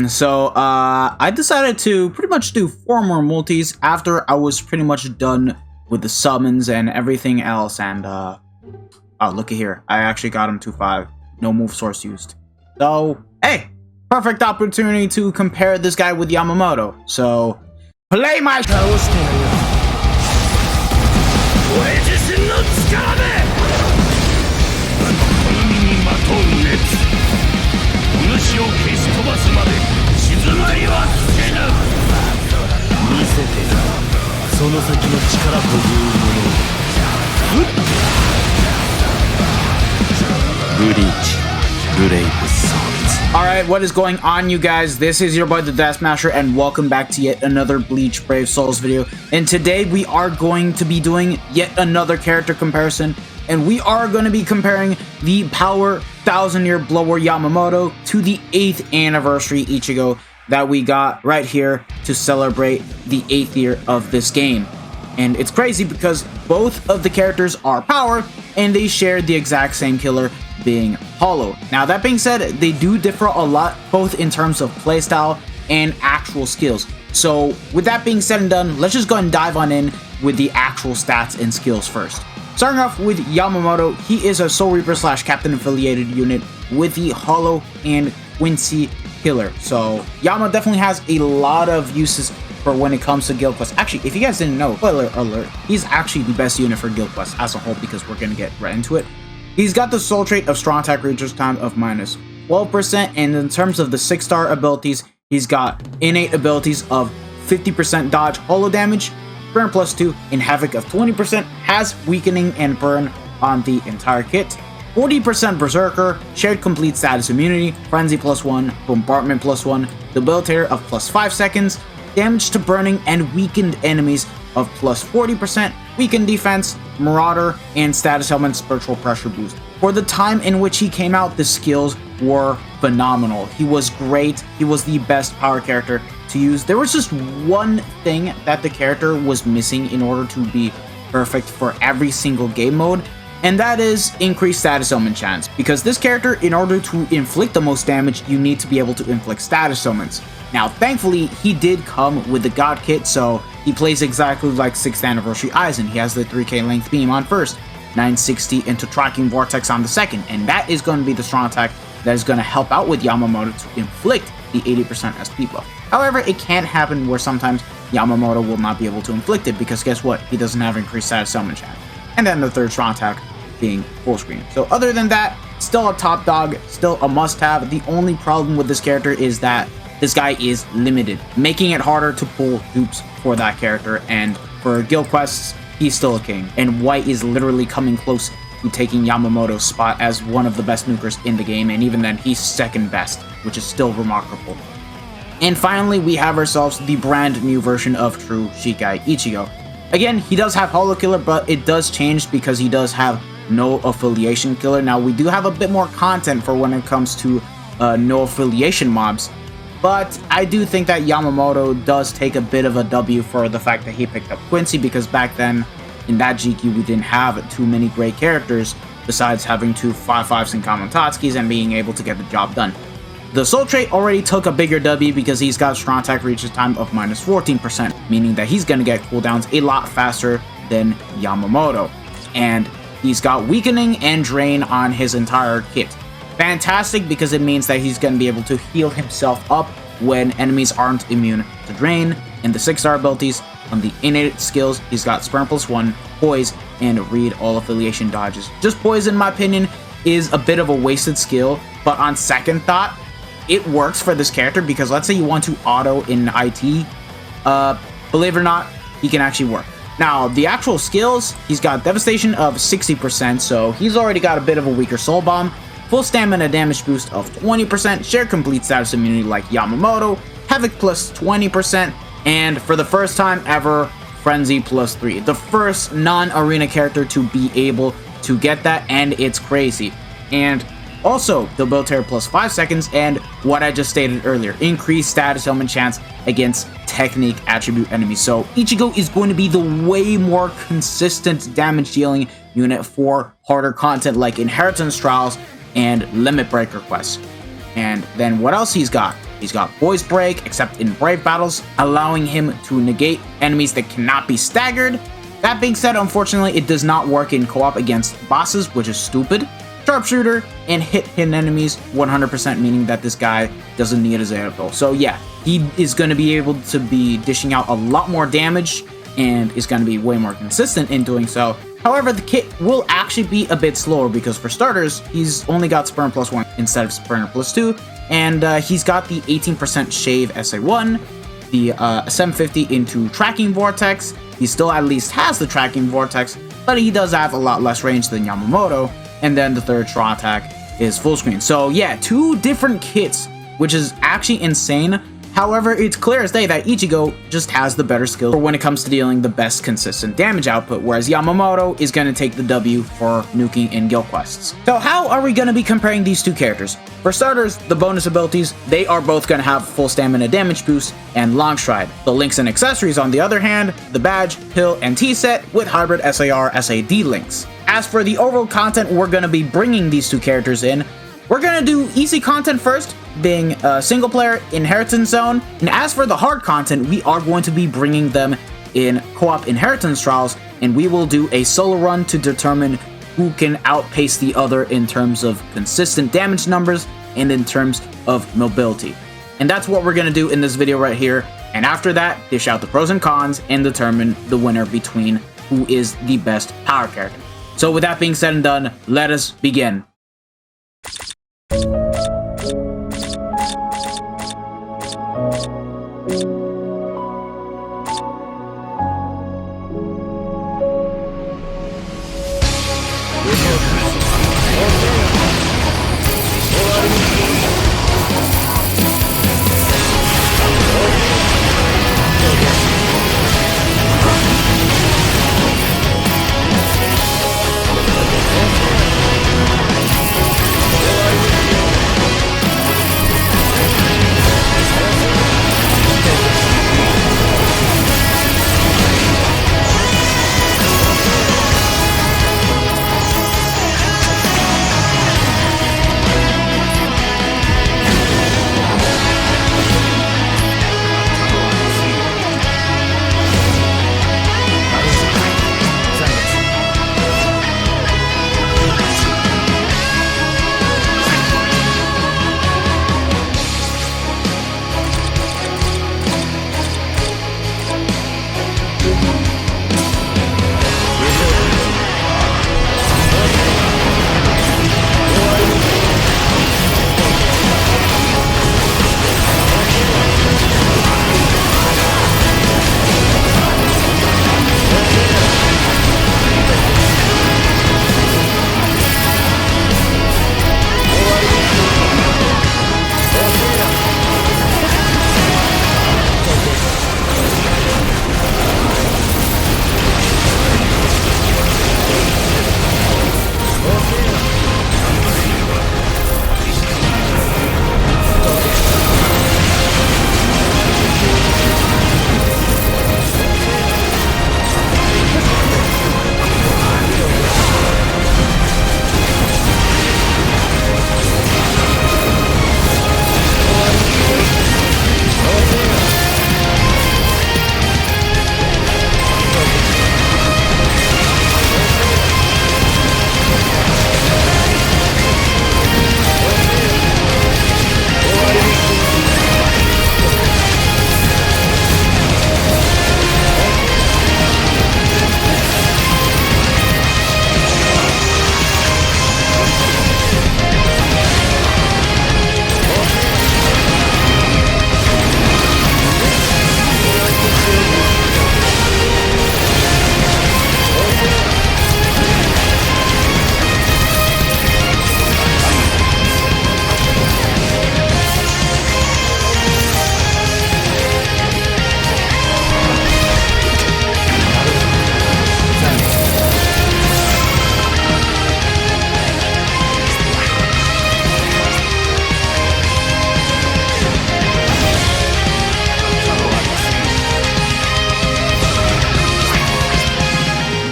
So I decided to pretty much do 4 more multis after I was pretty much done with the summons and everything else. And oh, looky here, I actually got him to 5. No move source used. So hey, perfect opportunity to compare this guy with Yamamoto. So play my Bleach. Alright, what is going on, you guys? This is your boy the Deathmasher, and welcome back to yet another Bleach Brave Souls video. And today we are going to be doing yet another character comparison, and we are going to be comparing the Power 1000-Year Blower Yamamoto to the 8th Anniversary Ichigo that we got right here to celebrate the 8th year of this game. And it's crazy because both of the characters are Power, and they share the exact same killer, being Hollow. Now, that being said, they do differ a lot, both in terms of playstyle and actual skills. So with that being said and done, let's just go ahead and dive on in with the actual stats and skills first. Starting off with Yamamoto, he is a Soul Reaper / Captain affiliated unit with the Hollow and Quincy killer. So Yama definitely has a lot of uses for when it comes to guild quests. Actually, if you guys didn't know, spoiler alert, he's actually the best unit for guild quests as a whole, because we're gonna get right into it. He's got the soul trait of strong attack recharge time of minus 12%, and in terms of the 6-star abilities, he's got innate abilities of 50% dodge hollow damage, burn +2, and havoc of 20%, has weakening and burn on the entire kit, 40% berserker, shared complete status immunity, frenzy +1, bombardment +1, debilitator of +5 seconds, damage to burning and weakened enemies of +40%, weakened defense, marauder, and status element spiritual pressure boost. For the time in which he came out, the skills were phenomenal. He was great. He was the best power character to use. There was just one thing that the character was missing in order to be perfect for every single game mode, and that is increased status element chance. Because this character, in order to inflict the most damage, you need to be able to inflict status elements. Now, thankfully, he did come with the God Kit, so he plays exactly like 6th Anniversary Aizen. He has the 3k length beam on first, 960 into Tracking Vortex on the second, and that is going to be the strong attack that is going to help out with Yamamoto to inflict the 80% SP buff. However, it can happen where sometimes Yamamoto will not be able to inflict it, because guess what? He doesn't have increased status element chance. And then the third strong attack being full screen. So other than that, still a top dog, still a must-have. The only problem with this character is that this guy is limited, making it harder to pull dupes for that character, and for guild quests, he's still a king. And White is literally coming close to taking Yamamoto's spot as one of the best nukers in the game, and even then, he's second best, which is still remarkable. And finally, we have ourselves the brand new version of True Shikai Ichigo. Again, he does have Hollow Killer, but it does change because he does have no affiliation killer. Now, we do have a bit more content for when it comes to no affiliation mobs, but I do think that Yamamoto does take a bit of a W for the fact that he picked up Quincy, because back then in that GQ we didn't have too many great characters besides having 2 5/5s and Kamotatskis and being able to get the job done. The soul trait already took a bigger W because he's got strong attack reaches time of minus 14%, meaning that he's gonna get cooldowns a lot faster than Yamamoto. And he's got weakening and drain on his entire kit. Fantastic, because it means that he's going to be able to heal himself up when enemies aren't immune to drain. And the 6-star abilities on the innate skills, he's got Spurn +1, Poise, and Read all affiliation dodges. Just Poise, in my opinion, is a bit of a wasted skill, but on second thought, it works for this character, because let's say you want to auto in IT, believe it or not, he can actually work. Now, the actual skills, he's got Devastation of 60%, so he's already got a bit of a weaker Soul Bomb, full stamina damage boost of 20%, shared complete status immunity like Yamamoto, Havoc +20%, and for the first time ever, Frenzy +3. The first non-arena character to be able to get that, and it's crazy. And also, debilitator +5 seconds, and what I just stated earlier, increased status element chance against technique attribute enemies. So Ichigo is going to be the way more consistent damage dealing unit for harder content like Inheritance Trials and Limit Breaker quests. And then what else he's got? He's got Voice Break, except in Brave battles, allowing him to negate enemies that cannot be staggered. That being said, unfortunately, it does not work in co-op against bosses, which is stupid. Sharpshooter and hit hidden enemies 100%, meaning that this guy doesn't need his aerial. So yeah, he is going to be able to be dishing out a lot more damage and is going to be way more consistent in doing so. However, the kit will actually be a bit slower because for starters, he's only got Spurn +1 instead of Spurn +2, and he's got the 18% shave SA1, the 750 into Tracking Vortex. He still at least has the Tracking Vortex, but he does have a lot less range than Yamamoto. And then the third straw attack is full screen. So yeah, 2 different kits, which is actually insane. However, it's clear as day that Ichigo just has the better skill for when it comes to dealing the best consistent damage output, whereas Yamamoto is going to take the W for nuking in guild quests. So how are we going to be comparing these 2 characters? For starters, the bonus abilities, they are both going to have full stamina damage boost and long stride. The links and accessories, on the other hand, the badge, pill, and T-set with hybrid SAR, SAD links. As for the overall content we're going to be bringing these 2 characters in, we're going to do easy content first, being single player, Inheritance Zone, and as for the hard content, we are going to be bringing them in co-op Inheritance Trials, and we will do a solo run to determine who can outpace the other in terms of consistent damage numbers and in terms of mobility. And that's what we're going to do in this video right here, and after that, dish out the pros and cons and determine the winner between who is the best power character. So with that being said and done, let us begin.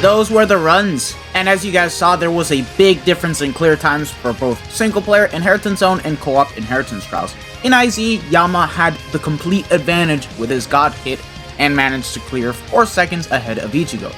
Those were the runs, and as you guys saw, there was a big difference in clear times for both single player Inheritance Zone and co-op Inheritance Trials. In IZ, Yama had the complete advantage with his God Kit and managed to clear 4 seconds ahead of Ichigo.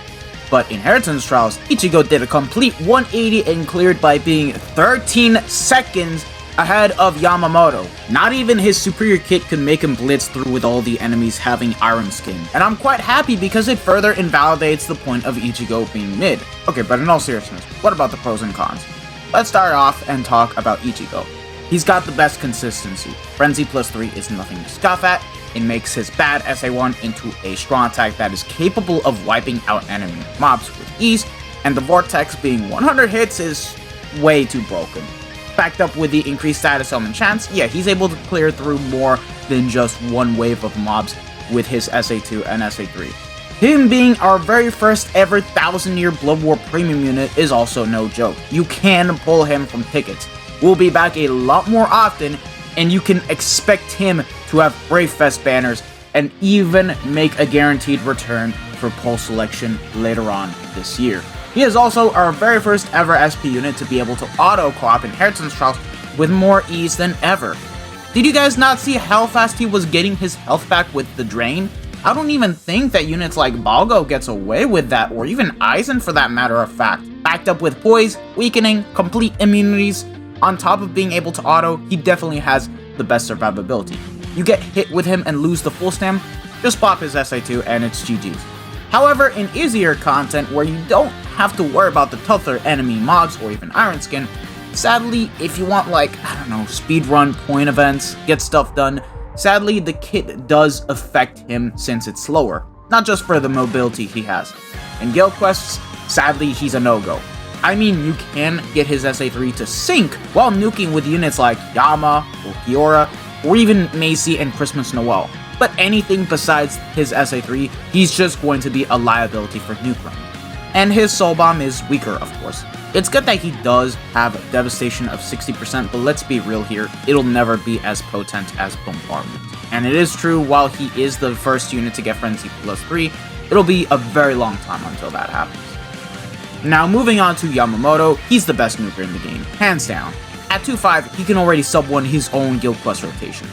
But in Inheritance Trials, Ichigo did a complete 180 and cleared by being 13 seconds ahead of Yamamoto. Not even his superior kit could make him blitz through with all the enemies having iron skin. And I'm quite happy because it further invalidates the point of Ichigo being mid. Okay, but in all seriousness, what about the pros and cons? Let's start off and talk about Ichigo. He's got the best consistency. Frenzy plus 3 is nothing to scoff at. It makes his bad SA1 into a strong attack that is capable of wiping out enemy mobs with ease, and the Vortex being 100 hits is way too broken. Backed up with the increased status element chance, yeah, he's able to clear through more than just one wave of mobs with his SA2 and SA3. Him being our very first ever 1000-year Blood War premium unit is also no joke. You can pull him from tickets. We'll be back a lot more often, and you can expect him to have Brave Fest banners and even make a guaranteed return for poll selection later on this year. He is also our very first ever SP unit to be able to auto-co-op Inheritance Trials with more ease than ever. Did you guys not see how fast he was getting his health back with the Drain? I don't even think that units like Balgo gets away with that, or even Aizen for that matter of fact. Backed up with Poise, Weakening, Complete Immunities, on top of being able to auto, he definitely has the best survivability. You get hit with him and lose the full stam, just pop his SA2 and it's GG's. However, in easier content where you don't have to worry about the tougher enemy mobs or even Iron Skin, sadly, if you want like, I don't know, speedrun point events, get stuff done, sadly the kit does affect him since it's slower, not just for the mobility he has. In guild quests, sadly he's a no-go. I mean, you can get his SA3 to sync while nuking with units like Yama, or Kiora, or even Macy and Christmas Noel. But anything besides his SA3, he's just going to be a liability for nuke run. And his Soul Bomb is weaker, of course. It's good that he does have a Devastation of 60%, but let's be real here, it'll never be as potent as Bombardment. And it is true, while he is the first unit to get Frenzy plus 3, it'll be a very long time until that happens. Now moving on to Yamamoto, he's the best nuker in the game, hands down. At 2.5, he can already sub-1 his own guild quest rotations.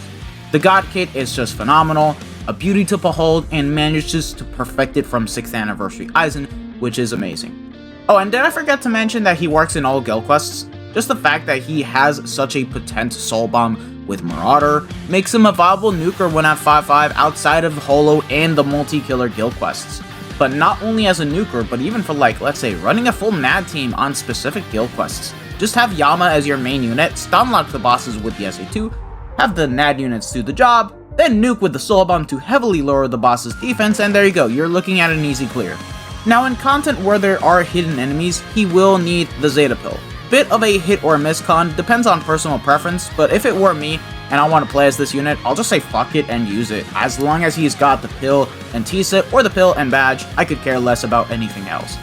The God Kit is just phenomenal, a beauty to behold, and manages to perfect it from 6th Anniversary Aizen, which is amazing. Oh, and did I forget to mention that he works in all guild quests? Just the fact that he has such a potent Soul Bomb with Marauder makes him a viable nuker when at 5.5 outside of the Holo and the multi-killer guild quests. But not only as a nuker, but even for like, let's say, running a full NAD team on specific guild quests. Just have Yama as your main unit, stunlock the bosses with the SA2, have the NAD units do the job, then nuke with the Soul Bomb to heavily lower the boss's defense, and there you go, you're looking at an easy clear. Now in content where there are hidden enemies, he will need the Zeta Pill. Bit of a hit or miss con, depends on personal preference, but if it were me, and I want to play as this unit, I'll just say fuck it and use it. As long as he's got the pill and T-Sit, or the pill and badge, I could care less about anything else.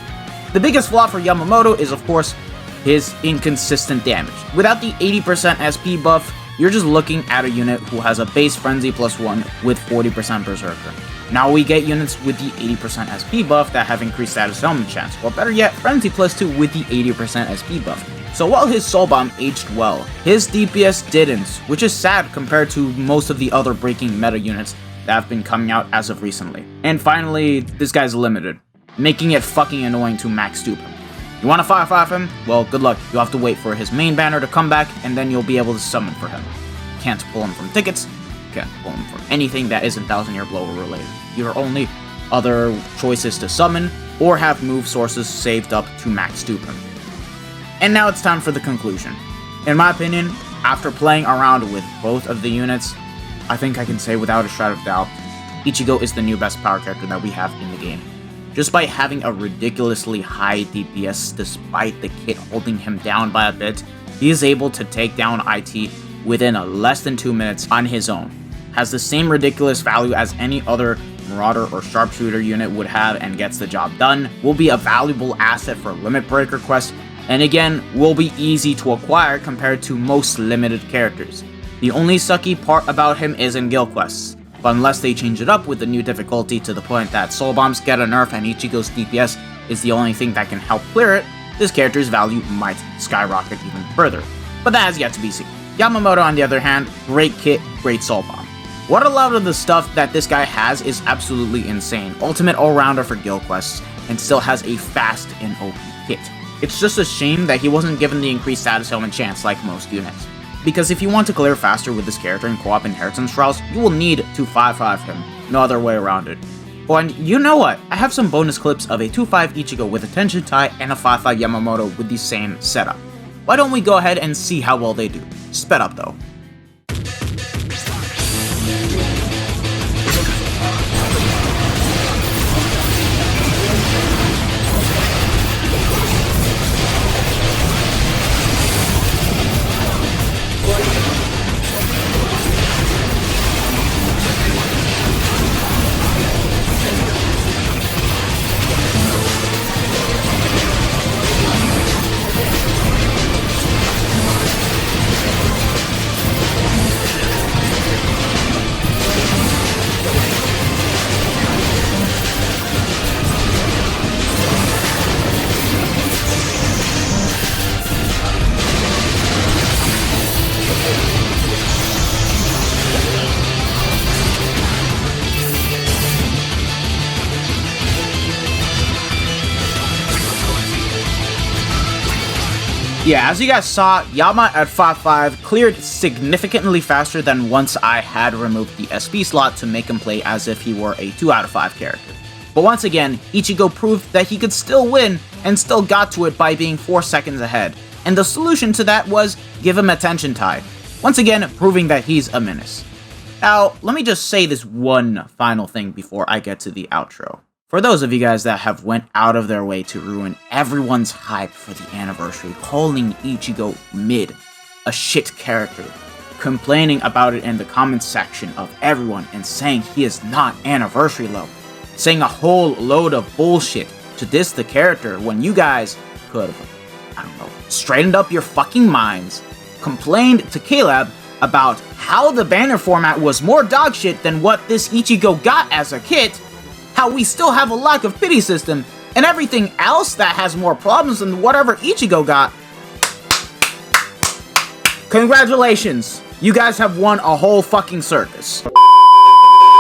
The biggest flaw for Yamamoto is of course his inconsistent damage. Without the 80% SP buff, you're just looking at a unit who has a base Frenzy plus 1 with 40% Berserker. Now we get units with the 80% SP buff that have increased status element chance, or better yet, Frenzy plus 2 with the 80% SP buff. So while his Soul Bomb aged well, his DPS didn't, which is sad compared to most of the other breaking meta units that have been coming out as of recently. And finally, this guy's limited, making it fucking annoying to max dupe him. You want to 5-5 him? Well, good luck. You'll have to wait for his main banner to come back, and then you'll be able to summon for him. You can't pull him from tickets, you can't pull him from anything that isn't 1000-year blower related. Your only other choice is to summon, or have move sources saved up to max dupe him. And now it's time for the conclusion. In my opinion, after playing around with both of the units, I think I can say without a shadow of doubt, Ichigo is the new best power character that we have in the game. Just by having a ridiculously high DPS despite the kit holding him down by a bit, he is able to take down IT within less than 2 minutes on his own. Has the same ridiculous value as any other Marauder or Sharpshooter unit would have and gets the job done, will be a valuable asset for Limit Breaker quests, and again, will be easy to acquire compared to most limited characters. The only sucky part about him is in guild quests, but unless they change it up with the new difficulty to the point that Soul Bombs get a nerf and Ichigo's DPS is the only thing that can help clear it, this character's value might skyrocket even further. But that has yet to be seen. Yamamoto, on the other hand, great kit, great soul bomb. What a lot of the stuff that this guy has is absolutely insane. Ultimate all-rounder for guild quests, and still has a fast and OP kit. It's just a shame that he wasn't given the increased status helmet chance like most units. Because if you want to clear faster with this character in co-op inheritance trials, you will need to 5-5 him. No other way around it. Oh, and you know what? I have some bonus clips of a 2-5 Ichigo with a Tenshintai and a 5-5 Yamamoto with the same setup. Why don't we go ahead and see how well they do? Sped up though. Yeah, as you guys saw, Yama at 5-5 cleared significantly faster than once I had removed the SP slot to make him play as if he were a 2 out of 5 character. But once again, Ichigo proved that he could still win and still got to it by being 4 seconds ahead. And the solution to that was give him a Tenshintai. Once again, proving that he's a menace. Now, let me just say this one final thing before I get to the outro. For those of you guys that have went out of their way to ruin everyone's hype for the anniversary, calling Ichigo mid, a shit character, complaining about it in the comments section of everyone and saying he is not anniversary level, saying a whole load of bullshit to diss the character when you guys could have, I don't know, straightened up your fucking minds, complained to Caleb about how the banner format was more dogshit than what this Ichigo got as a kit, how we still have a lack of pity system, and everything else that has more problems than whatever Ichigo got. Congratulations! You guys have won a whole fucking circus.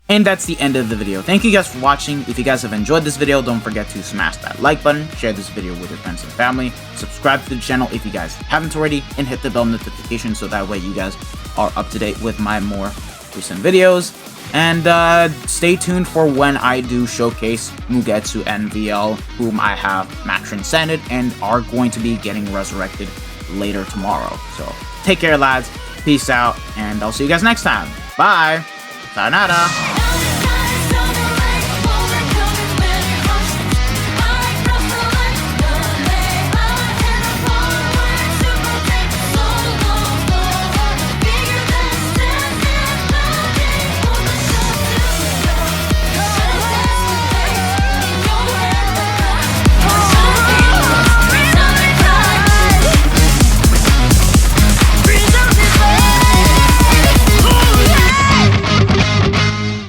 And that's the end of the video. Thank you guys for watching. If you guys have enjoyed this video, don't forget to smash that like button, share this video with your friends and family, subscribe to the channel if you guys haven't already, and hit the bell notification so that way you guys are up to date with my more recent videos. And stay tuned for when I do showcase Mugetsu and Viole, whom I have max transcended and are going to be getting resurrected later tomorrow. So take care, lads. Peace out, and I'll see you guys next time. Bye. Sayonara.